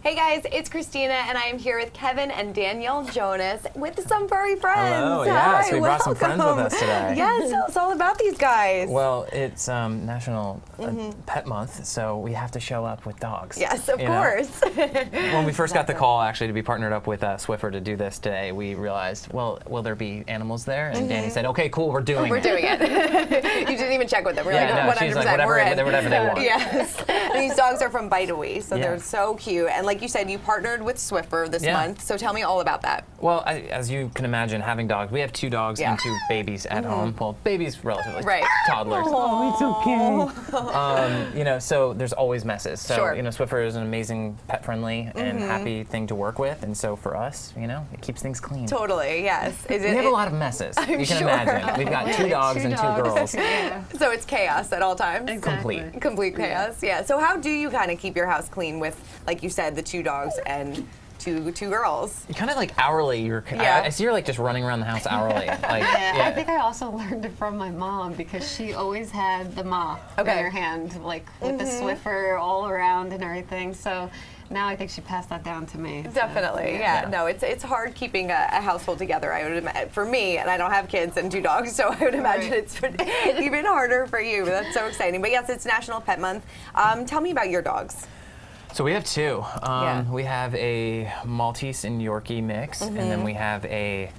Hey guys, it's Christina, and I am here with Kevin and Danielle Jonas with some furry friends. Hello, yes, we brought some friends with us today. Yes, tell us all about these guys. Well, it's National Pet Month, so we have to show up with dogs. Yes, of course. When we first got the call, actually, to be partnered up with Swiffer to do this today, we realized, well, will there be animals there? And Danny said, okay, cool, we're doing it. We're doing it. You didn't even check with them. We're like, no, 100%, she's like, whatever they want. Yes. And these dogs are from Bite Away, so they're so cute. And like you said, you partnered with Swiffer this month, so tell me all about that. Well, as you can imagine, having dogs, we have 2 dogs and 2 babies at home. Well, babies relatively toddlers. Oh, it's okay. You know, so there's always messes. So, you know, Swiffer is an amazing pet-friendly and happy thing to work with, and so for us, you know, it keeps things clean. Totally, yes. We have a lot of messes. You can imagine. We've got 2 dogs and 2 girls. So it's chaos at all times. Exactly. Complete chaos. Yeah. So how do you kind of keep your house clean with, like you said, the 2 dogs and two girls? You kind of like hourly. I see you're like just running around the house hourly. Like, I think I also learned it from my mom because she always had the mop in her hand, like with the Swiffer all around and everything. So now I think she passed that down to me. Definitely, yeah. No, it's hard keeping a household together. I would imagine, for me, and I don't have kids and 2 dogs, so I would imagine it's even harder for you. That's so exciting. But yes, it's National Pet Month. Tell me about your dogs. So we have 2. We have a Maltese and Yorkie mix, and then we have a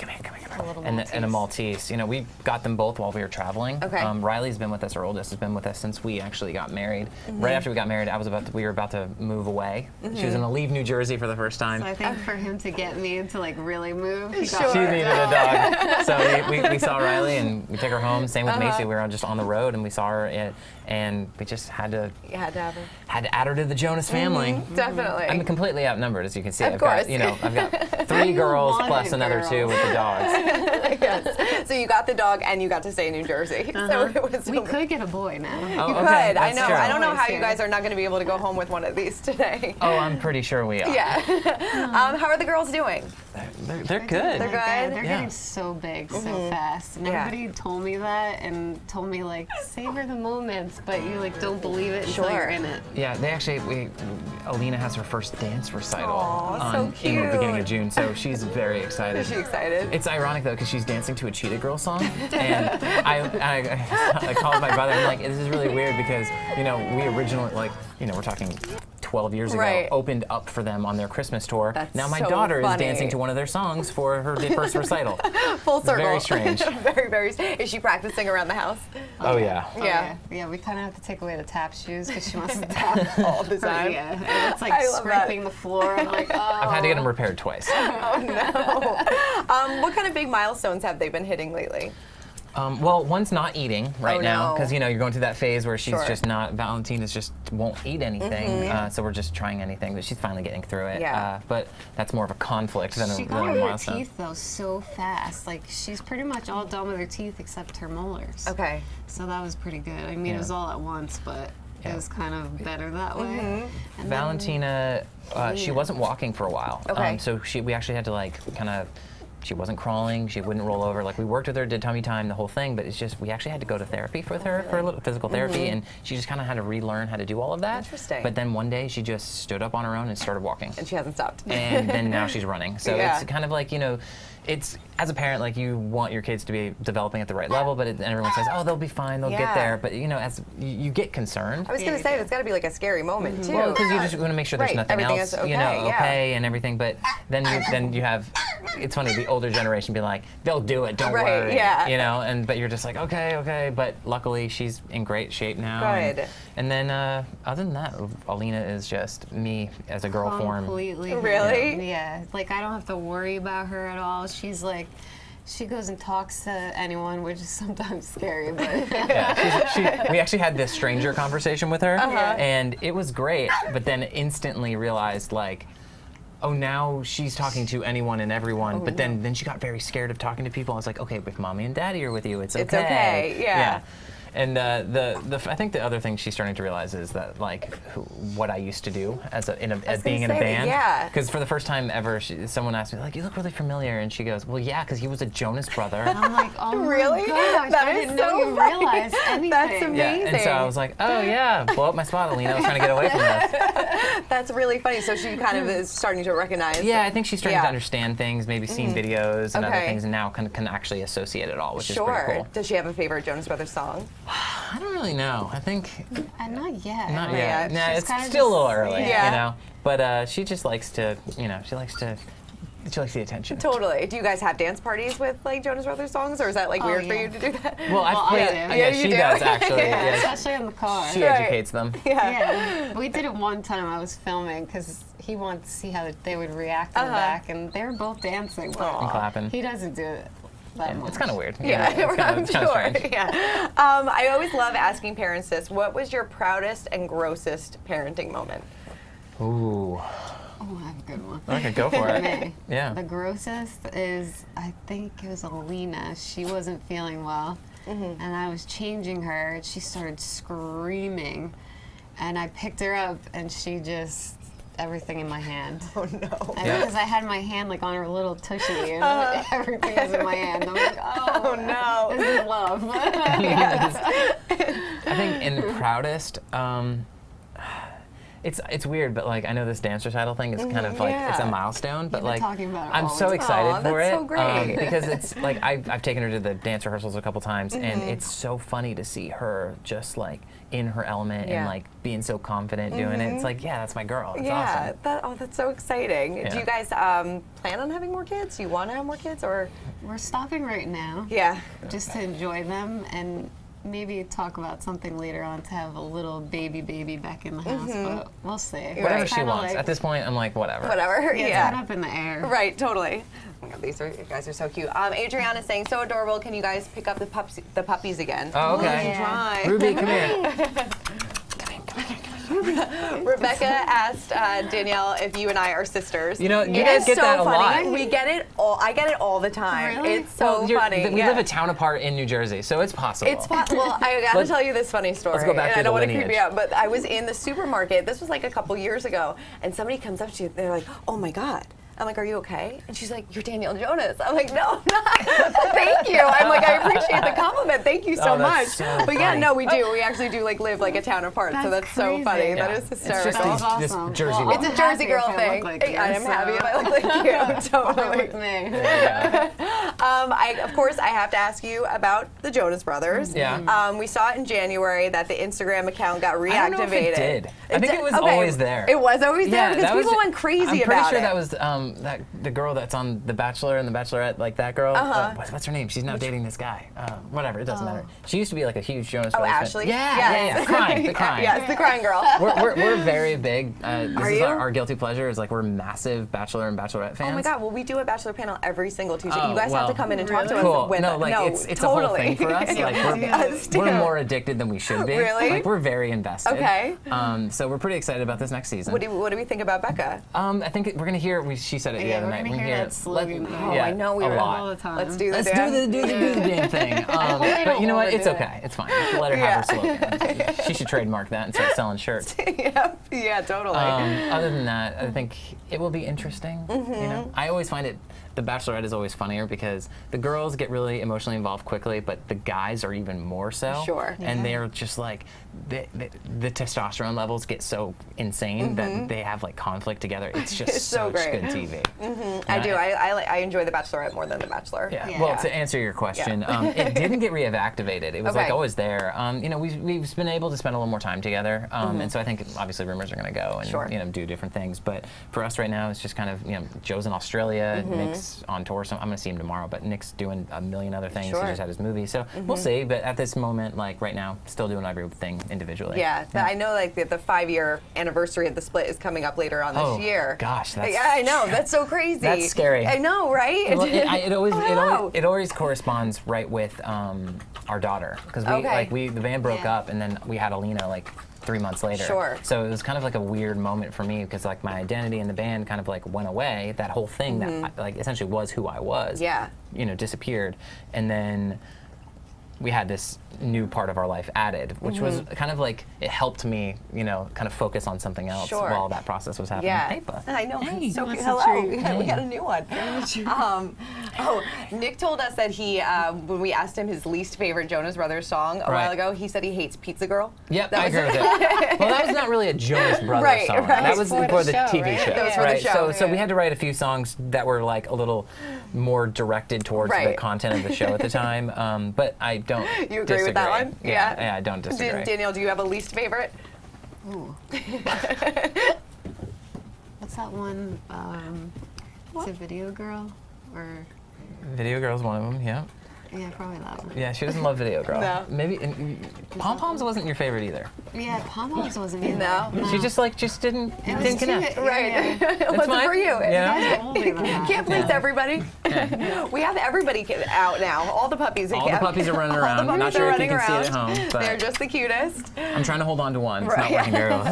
and a Maltese. You know, we got them both while we were traveling. Okay. Riley's been with us. Our oldest has been with us since we actually got married. Right after we got married, we were about to move away. She was going to leave New Jersey for the first time. So I think for him to get me to like really move, she needed a dog. So we saw Riley and we took her home. Same with Macy. We were just on the road and we saw her, and we just had to have her. Had to add her to the Jonas family. Definitely. I'm completely outnumbered, as you can see. Of course. I've got 3 girls plus another 2 with the dogs. Yes. So you got the dog and you got to stay in New Jersey. So it was we could get a boy now. You could. I know. I don't know how you guys are not going to be able to go home with one of these today. Oh, I'm pretty sure we are. Yeah. How are the girls doing? They're good. They're good. They're getting so big so fast, and everybody told me that and told me like savor the moments, but you like don't believe it until you're in it. Yeah, they actually Alina has her first dance recital in the beginning of June, so she's very excited. Is she excited? It's ironic though because she's dancing to a Cheetah Girl song, and I called my brother and I'm like, this is really weird because we originally we're talking 12 years ago, opened up for them on their Christmas tour. Now my daughter is dancing to one of their songs for her first recital. Full circle. Very strange. Very. Is she practicing around the house? Oh yeah. Yeah, we kind of have to take away the tap shoes because she wants to tap all the time. And it's like scraping the floor. I'm like, oh. I've had to get them repaired twice. Oh no. What kind of big milestones have they been hitting lately? Well, one's not eating right now because you're going through that phase where she's just not. Valentina's just won't eat anything, so we're just trying anything. But she's finally getting through it. Yeah. But that's more of a conflict than she a got milestone. her teeth though so fast. Like she's pretty much all done with her teeth except her molars. Okay. So that was pretty good. I mean, it was all at once, but it was kind of better that way. And Valentina, she wasn't walking for a while. Okay. So we actually had to she wasn't crawling, she wouldn't roll over. Like we worked with her, did tummy time, the whole thing, but it's just, we actually had to go to therapy with her for a little physical therapy, and she just kind of had to relearn how to do all of that. Interesting. But then one day she just stood up on her own and started walking. And she hasn't stopped. And then now she's running. So it's kind of like, it's, as a parent, like you want your kids to be developing at the right level, but everyone says, oh, they'll be fine, they'll get there. But as you get concerned. I was going to say, it's got to be like a scary moment too. Well, because you just want to make sure there's nothing everything else, is okay, and everything. But then you have, it's funny, the older generation be like, they'll do it, don't worry. But you're just like, okay. But luckily, she's in great shape now. Good. And then, other than that, Alina is just me as a girl form. Completely. Really? Yeah. Like, I don't have to worry about her at all. She's like, she goes and talks to anyone, which is sometimes scary, but we actually had this stranger conversation with her, and it was great, but then instantly realized, like, oh, now she's talking to anyone and everyone, but then she got very scared of talking to people. I was like, okay, if mommy and daddy are with you, it's okay. It's okay, yeah. And I think the other thing she's starting to realize is that like what I used to do as being in a band. Yeah. Because for the first time ever, someone asked me like, "You look really familiar," and she goes, "Well, yeah, because he was a Jonas brother." And I'm like, "Oh really? my gosh, That I is didn't so know you funny. realized anything." That's amazing. Yeah, and so I was like, "Oh yeah, blow up my spot, Alina. I was trying to get away from this." That's really funny. So she kind of is starting to recognize. Yeah, I think she's starting to understand things, maybe seen videos and other Okay. things, and now can actually associate it all, which is pretty cool. Does she have a favorite Jonas Brothers song? I don't really know. I think Not yet. not Yeah, yet. Nah, she's it's kinda still a little just- early, yeah. you know. But she just likes to, she likes the attention. Totally. Do you guys have dance parties with like Jonas Brothers songs, or is that like weird for yeah. you to do that? Well, I do. yeah, Yeah, she you do. does actually. Yeah. Yeah. Especially in the car. She Right. educates them. Yeah, we did it one time. I was filming because he wanted to see how they would react in the back, and they were both dancing. But And clapping. he doesn't do it that much. It's kind of weird. Yeah, I'm it's kind sure. of strange. Yeah. I always love asking parents this. What was your proudest and grossest parenting moment? Ooh, Oh, I have a good one. okay, go for it. Me. Yeah. The grossest is, I think it was Alina. She wasn't feeling well, and I was changing her, and she started screaming, and I picked her up, and she just, everything in my hand. Oh no. And Yeah. because I had my hand like on her little tushy, and everything was in my hand. I'm like, Oh no. this is love. I think in the proudest, it's weird, but like I know this dance recital thing is kind of like it's a Yeah. milestone, but been like talking about it I'm all so the excited time. for Aw, it that's so great. because it's like I've taken her to the dance rehearsals a couple times, and it's so funny to see her just like in her element Yeah. and like being so confident doing it. It's like, yeah, that's my girl. It's Yeah, awesome. that's so exciting. Yeah. Do you guys plan on having more kids? Do you want to have more kids, or? We're stopping right now, Yeah. just to enjoy them and maybe talk about something later on to have a little baby back in the house, but we'll see. Whatever Right. she Kinda wants. like- At this point, I'm like, whatever. Whatever. Yeah, Yeah. it's up in the air. Right, totally. Oh my God, you guys are so cute. Adriana's saying, so adorable. Can you guys pick up the puppies again? Oh, okay. Yeah. Try. Ruby, come here. Rebecca asked Danielle if you and I are sisters. You know, you It guys is get so that a funny. lot. We get it all. I get it all the time. Really? It's so Well, funny. we yeah. live a town apart in New Jersey, so it's possible. It's well, I gotta tell you this funny story. let's go back and to I the don't want to creep lineage. you out, but I was in the supermarket. This was like a couple years ago, and somebody comes up to you. They're like, "Oh my God." I'm like, "Are you okay?" And she's like, "You're Danielle Jonas." I'm like, "No, I'm not." Thank you. I'm like, "I appreciate the compliment. Thank you so Oh, much." that's so But yeah, funny. no, we do. We actually do like live like a town apart. So That's that's so crazy. funny. That Yeah. is It's hysterical. just That's this awesome. Jersey Well, girl. It's a I'm Jersey happy girl if I thing. look like you, I am so- happy if I look like you. Totally. with me. Of course, I have to ask you about the Jonas Brothers. Yeah. We saw it in January that the Instagram account got reactivated. I don't know if it did. I think it was Okay. always there. It was always there because that was people ju- went crazy I'm pretty about sure it. that was that the girl that's on The Bachelor and The Bachelorette, like that girl. What's her name? She's now dating this guy. Whatever, it doesn't matter. She used to be like a huge Jonas Brothers fan. Ashley? Yeah, Yes. yeah. Crying, the crying. Yes, the crying girl. We're very big. This is you? our guilty pleasure. Is like we're massive Bachelor and Bachelorette fans. Oh my God! Well, we do a Bachelor panel every single Tuesday. Oh, you guys have to well, come in and talk to Cool. us. With No, like it's totally. a whole thing for us. Like Us too. we're more addicted than we should be. Really? Like we're very invested. Okay. So we're pretty excited about this next season. What do we think about Becca? I think we're gonna hear. She said it the Yeah, other we're night. gonna We're hear gonna that slogan. Oh, yeah, I know we a were lot. all the time. Let's do the Let's dance. do the damn thing. But don't you know what? wanna It's do okay. It's fine. Let her have her slogan. She should trademark that and start selling shirts. yeah, totally. Other than that, I think it will be interesting. You know, I always find it. The Bachelorette is always funnier because the girls get really emotionally involved quickly, but the guys are even more so. Sure. And they're just like the testosterone levels get so insane that they have like conflict together. It's just It's so such great. good TV. I do. I enjoy the Bachelorette more than the Bachelor. Yeah. Yeah. Well, to answer your question, it didn't get reactivated. It was like Okay. always there. You know, we've been able to spend a little more time together, and so I think obviously rumors are going to go and Sure. you know do different things. But for us right now, it's just kind of Joe's in Australia, Nick's on tour. So I'm going to see him tomorrow. But Nick's doing a million other things. Sure. He just had his movie, so we'll see. But at this moment, like right now, still doing everything individually. Yeah, I know. Like the 5-year anniversary of the split is coming up later on this year. Gosh, that's Yeah, I know. That's so crazy. That's scary. I know, right? Well, Wow. it always corresponds right with our daughter because the band broke up and then we had Alina like 3 months later. Sure. So it was kind of like a weird moment for me because like my identity in the band kind of like went away. That whole thing that like essentially was who I was. Yeah. Disappeared, and then we had this new part of our life added, which was kind of like, it helped me, you know, kind of focus on something else while that process was happening. Yeah. Hey, Bud. I know. Hey, So what's hello. the treat? We got a new one. Oh, Nick told us that he, when we asked him his least favorite Jonas Brothers song a while ago, he said he hates Pizza Girl. Yep, I agree with it. Well, that was not really a Jonas Brothers song. That was for the TV show. That was for the show. So we had to write a few songs that were like a little more directed towards the content of the show at the time. But I don't You agree with that one? Yeah, I don't disagree. Danielle, do you have a least favorite? Ooh. What's that one? Is it Video Girl? Or Video Girl's one of them, yeah. yeah, probably that one. Yeah, she doesn't love Video Girl. No. Maybe Pom Poms wasn't your favorite either. Yeah, Pom Poms wasn't either. No. She just didn't connect. Right. It wasn't fine. for you. Yeah. Can't please everybody. We have everybody out now. All the puppies. All the puppies are running around. All the Not puppies sure are if you running can see it around. at home, but They're just the cutest. I'm trying to hold on to one. It's not Right. working very well.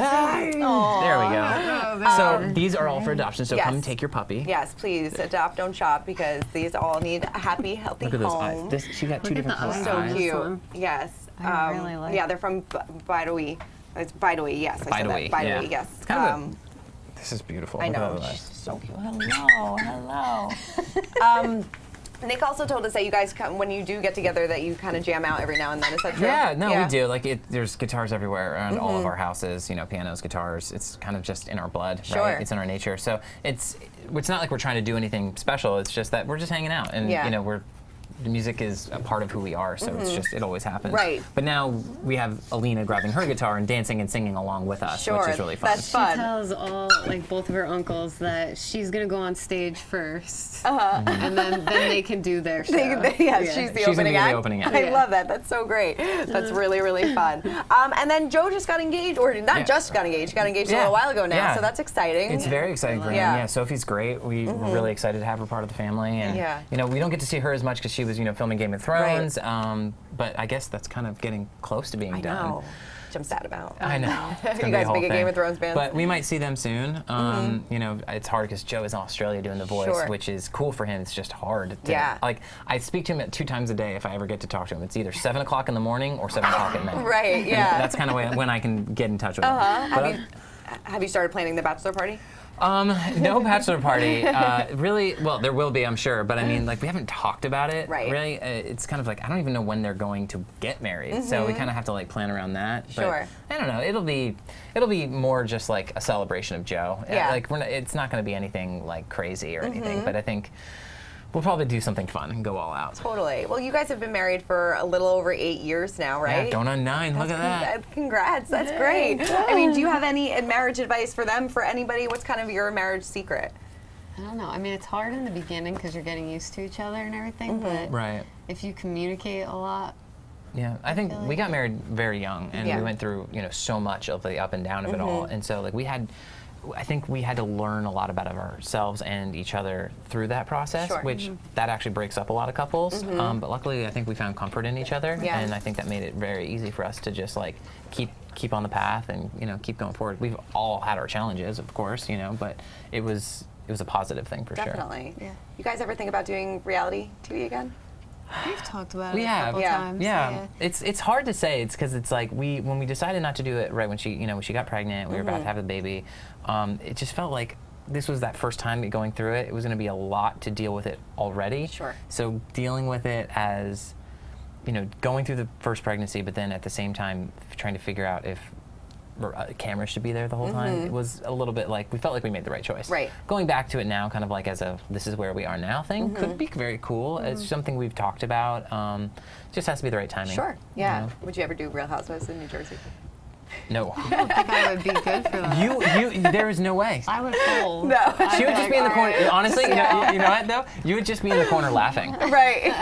There we go. So these are all for adoption. So come and take your puppy. Yes, please adopt, don't shop, because these all need a happy, healthy Look at those eyes. home. She got two different color So eyes. cute. One. Yes. I really like Yeah, they're from Bidawee. It's Bidawee, yes. I said that. Bidawee, Bidawee, yeah. yes. It's kind of this is beautiful. I Look at know. those eyes. She's so cute. Hello. Nick also told us that you guys come, when you do get together, that you kind of jam out every now and then. Is that true? Yeah, no, we do. Like, there's guitars everywhere around all of our houses. You know, pianos, guitars. It's kind of just in our blood, right? It's in our nature. So it's not like we're trying to do anything special. It's just that we're just hanging out, and you know, the music is a part of who we are, so it always happens. Right. But now we have Alina grabbing her guitar and dancing and singing along with us, which is really fun. That's fun. She tells both of her uncles that she's gonna go on stage first, and then they can do their show. She's the opening act. The opening act. I love that. That's so great. That's really, really fun. And then Joe just got engaged, or not just got engaged. Got engaged a little while ago now, so that's exciting. It's very exciting for him. Yeah, Sophie's great. We're really excited to have her part of the family, and you know, we don't get to see her as much because she was, you know, filming Game of Thrones. But I guess that's kind of getting close to being done. Which I'm sad about. I know. You guys big a Game of Thrones fans? But we might see them soon. You know, it's hard because Joe is in Australia doing the voice, which is cool for him. It's just hard. Like, I speak to him at 2 times a day if I ever get to talk to him. It's either 7 o'clock in the morning or 7 o'clock at night. Right, yeah. And that's kind of when I can get in touch with him. Have you started planning the bachelor party? No bachelor party. Really, well, there will be, I'm sure, but I mean, like, we haven't talked about it. Right. Really, it's kind of like, I don't even know when they're going to get married, so we kind of have to, like, plan around that. Sure. But, I don't know, it'll be more just like a celebration of Joe. Yeah. Like, it's not going to be anything, like, crazy or anything, but I think we'll probably do something fun and go all out. Totally. Well, you guys have been married for a little over 8 years now, right? Yeah, going on 9. Look at that. Congrats. That's great. I mean, do you have any marriage advice for them, for anybody? What's kind of your marriage secret? I don't know. I mean, it's hard in the beginning because you're getting used to each other and everything, but if you communicate a lot. Yeah, I think we got married very young, and we went through, you know, so much of the up and down of it all, and so, like, I think we had to learn a lot about ourselves and each other through that process, which that actually breaks up a lot of couples. But luckily, I think we found comfort in each other, and I think that made it very easy for us to just, like, keep on the path and, you know, keep going forward. We've all had our challenges, of course, you know, but it was a positive thing for sure. Definitely. Yeah. You guys ever think about doing reality TV again? We've talked about it a couple times. Yeah. It's hard to say. It's because it's like when we decided not to do it right when she got pregnant, we were about to have a baby. It just felt like this was that first time going through it. It was going to be a lot to deal with it already. Sure. So dealing with it as, you know, going through the first pregnancy, but then at the same time trying to figure out if cameras should be there the whole time. It was a little bit like, we felt like we made the right choice. Right. Going back to it now, kind of like as a this is where we are now thing, could be very cool. It's something we've talked about. Just has to be the right timing. Sure. Yeah. You know? Would you ever do Real Housewives in New Jersey? No. I don't think I would be good for that. There is no way. I would fold. No. She would just be in the corner. Honestly, you know what though? You would just be in the corner laughing. Right.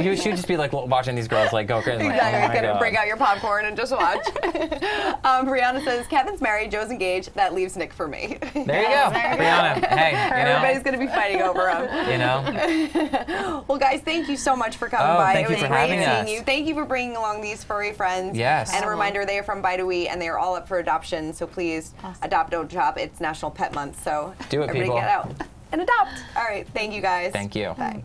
She would just be like watching these girls like go crazy. Like, Exactly. oh my God. Break out your popcorn and just watch. Brianna says, Kevin's married, Joe's engaged. That leaves Nick for me. There you go, Brianna. Hey, you know. Everybody's going to be fighting over him. You know. Well, guys, thank you so much for coming by. Thank it you was for great having seeing us. you. Thank you for bringing along these furry friends. Yes. And a reminder, they are from Bidawee, and they are all up for adoption. So please adopt, don't shop. It's National Pet Month, so do it, everybody people. get out and adopt. All right, thank you guys. Thank you. Bye.